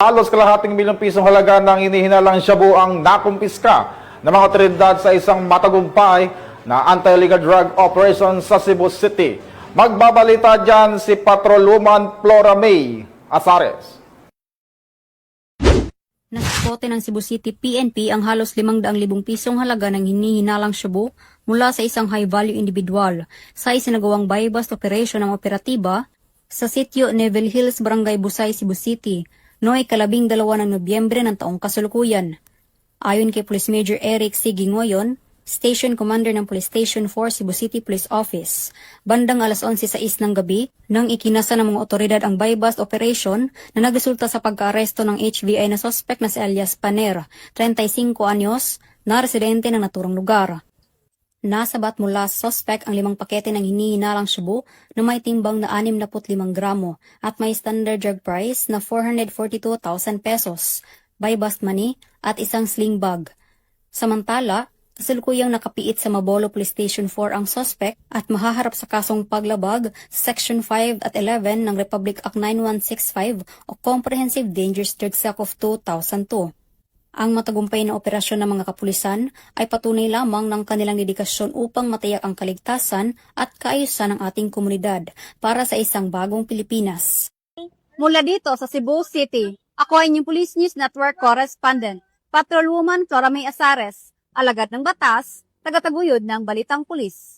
Halos kalahating milyong pisong halaga ng hinihinalang shabu ang nakumpiska ng mga otoridad sa isang matagumpay na anti-illegal drug operation sa Cebu City. Magbabalita dyan si Patrolwoman Flora May Azares. Nasakote ng Cebu City PNP ang halos 500,000 pisong halaga ng hinihinalang shabu mula sa isang high-value individual sa isinagawang buy-bust operation ng operatiba sa sitio Neville Hills, Barangay Busay, Cebu City, noong 12 ng Nobyembre ng taong kasalukuyan. Ayon kay Police Major Eric C. Gingoyon, Station Commander ng Police Station 4 Cebu City Police Office, bandang alas 11:06 ng gabi nang ikinasa ng mga otoridad ang buy-bust operation na nagresulta sa pagka-aresto ng HVI na suspect na si alias Paner, 35 anyos, na residente ng naturang lugar. Nasabat mula sa suspect ang 5 pakete ng hinihinalang shabu na may timbang na 65 gramo at may standard drug price na 442,000 pesos, buy-bust money at isang sling bag. Samantala, kasalukuyang nakapiit sa Mabolo Police Station 4 ang suspect at mahaharap sa kasong paglabag sa Section 5 at 11 ng Republic Act 9165 o Comprehensive Dangerous Drugs Act of 2002. Ang matagumpay na operasyon ng mga kapulisan ay patunay lamang ng kanilang dedikasyon upang matiyak ang kaligtasan at kaayusan ng ating komunidad para sa isang bagong Pilipinas. Mula dito sa Cebu City, ako ay inyong Police News Network Correspondent, Patrolwoman Flora May Azares, alagad ng batas, tagataguyod ng Balitang Pulis.